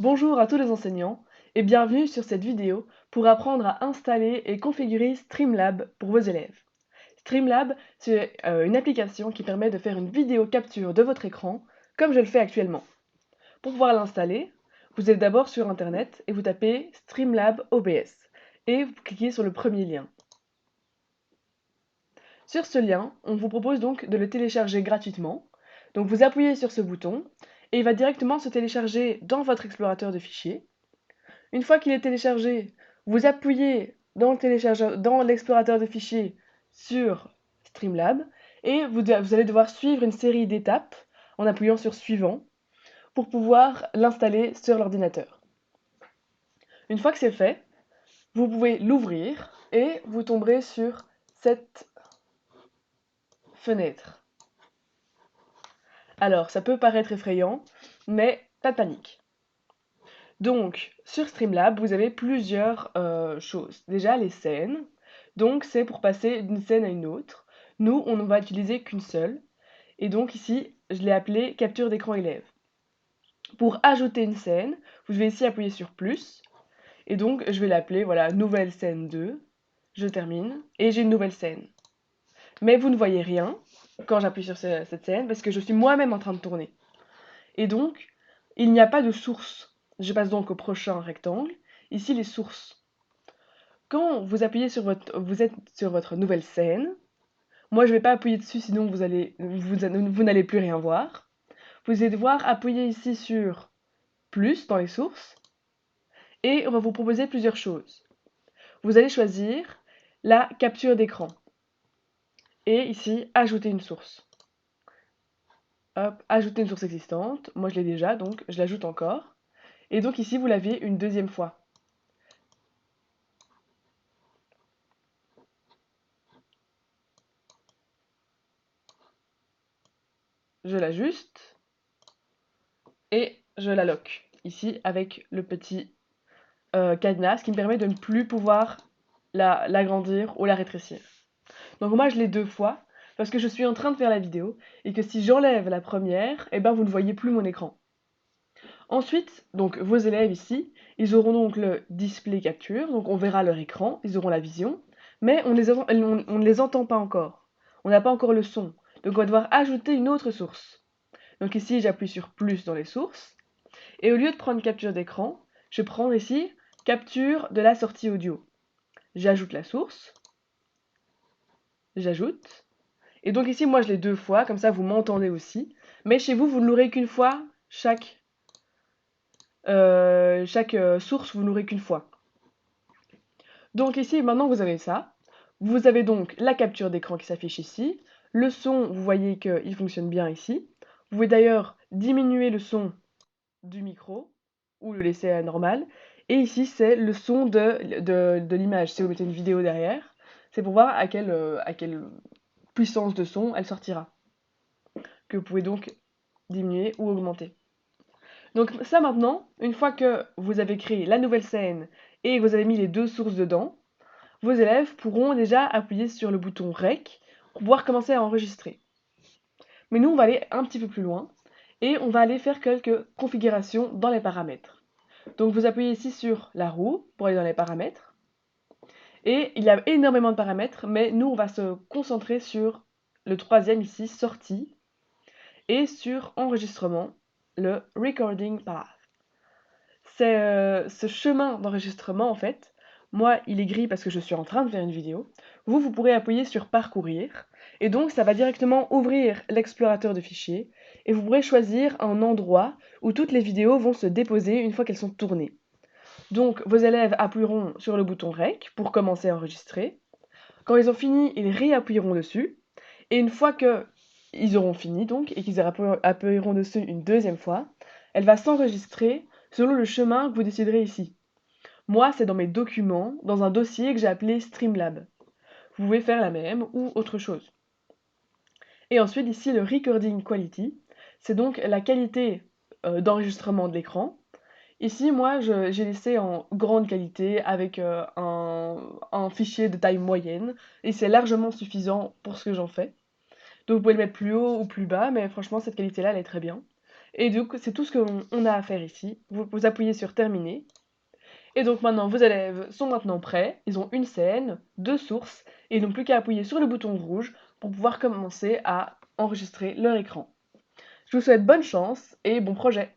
Bonjour à tous les enseignants et bienvenue sur cette vidéo pour apprendre à installer et configurer Streamlab pour vos élèves. Streamlab, c'est une application qui permet de faire une vidéo capture de votre écran comme je le fais actuellement. Pour pouvoir l'installer, vous allez d'abord sur internet et vous tapez Streamlab OBS et vous cliquez sur le premier lien. Sur ce lien, on vous propose donc de le télécharger gratuitement. Donc vous appuyez sur ce bouton et il va directement se télécharger dans votre explorateur de fichiers. Une fois qu'il est téléchargé, vous appuyez dans l'explorateur de fichiers sur Streamlab et vous allez devoir suivre une série d'étapes en appuyant sur Suivant pour pouvoir l'installer sur l'ordinateur. Une fois que c'est fait, vous pouvez l'ouvrir et vous tomberez sur cette fenêtre. Alors, ça peut paraître effrayant, mais pas de panique. Donc, sur Streamlab, vous avez plusieurs choses. Déjà, les scènes. Donc, c'est pour passer d'une scène à une autre. Nous, on ne va utiliser qu'une seule. Et donc, ici, je l'ai appelée capture d'écran élève. Pour ajouter une scène, vous devez ici appuyer sur plus. Et donc, je vais l'appeler, voilà, nouvelle scène 2. Je termine. Et j'ai une nouvelle scène. Mais vous ne voyez rien quand j'appuie sur cette scène parce que je suis moi-même en train de tourner. Et donc, il n'y a pas de source. Je passe donc au prochain rectangle. Ici, les sources. Quand vous appuyez vous êtes sur votre nouvelle scène, moi je ne vais pas appuyer dessus sinon vous n'allez plus rien voir. Vous allez devoir appuyer ici sur plus dans les sources et on va vous proposer plusieurs choses. Vous allez choisir la capture d'écran et ici ajouter une source. Hop, ajouter une source existante. Moi je l'ai déjà donc je l'ajoute encore. Et donc ici vous l'avez une deuxième fois. Je l'ajuste et je la lock ici avec le petit cadenas, ce qui me permet de ne plus pouvoir l'agrandir ou la rétrécir. Donc moi je l'ai deux fois parce que je suis en train de faire la vidéo et que si j'enlève la première, eh ben vous ne voyez plus mon écran. Ensuite, donc vos élèves ici, ils auront donc le display capture, donc on verra leur écran, ils auront la vision, mais on ne les entend pas encore. On n'a pas encore le son, donc on va devoir ajouter une autre source. Donc ici j'appuie sur plus dans les sources, et au lieu de prendre capture d'écran, je prends ici capture de la sortie audio. J'ajoute la source, j'ajoute, et donc ici moi je l'ai deux fois, comme ça vous m'entendez aussi, mais chez vous, vous ne l'aurez qu'une fois, chaque source vous n'aurez qu'une fois. Donc ici maintenant vous avez ça, vous avez donc la capture d'écran qui s'affiche ici, le son vous voyez qu'il fonctionne bien ici, vous pouvez d'ailleurs diminuer le son du micro ou le laisser à normal. Et ici, c'est le son de l'image. Si vous mettez une vidéo derrière, c'est pour voir à quelle puissance de son elle sortira. Que vous pouvez donc diminuer ou augmenter. Donc ça maintenant, une fois que vous avez créé la nouvelle scène et que vous avez mis les deux sources dedans, vos élèves pourront déjà appuyer sur le bouton REC pour pouvoir commencer à enregistrer. Mais nous, on va aller un petit peu plus loin et on va aller faire quelques configurations dans les paramètres. Donc vous appuyez ici sur la roue pour aller dans les paramètres. Et il y a énormément de paramètres, mais nous on va se concentrer sur le troisième ici, sortie, et sur enregistrement, le recording path. C'est ce chemin d'enregistrement en fait. Moi, il est gris parce que je suis en train de faire une vidéo. Vous pourrez appuyer sur parcourir. Et donc, ça va directement ouvrir l'explorateur de fichiers. Et vous pourrez choisir un endroit où toutes les vidéos vont se déposer une fois qu'elles sont tournées. Donc, vos élèves appuieront sur le bouton REC pour commencer à enregistrer. Quand ils ont fini, ils réappuieront dessus. Et une fois qu'ils auront fini, donc, et qu'ils appuieront dessus une deuxième fois, elle va s'enregistrer selon le chemin que vous déciderez ici. Moi, c'est dans mes documents, dans un dossier que j'ai appelé Streamlab. Vous pouvez faire la même ou autre chose. Et ensuite, ici, le Recording Quality, c'est donc la qualité d'enregistrement de l'écran. Ici, moi, j'ai laissé en grande qualité avec un fichier de taille moyenne, et c'est largement suffisant pour ce que j'en fais. Donc vous pouvez le mettre plus haut ou plus bas, mais franchement, cette qualité-là, elle est très bien. Et donc, c'est tout ce qu'on a à faire ici. Vous appuyez sur terminer. Et donc maintenant, vos élèves sont maintenant prêts. Ils ont une scène, deux sources, et ils n'ont plus qu'à appuyer sur le bouton rouge pour pouvoir commencer à enregistrer leur écran. Je vous souhaite bonne chance et bon projet!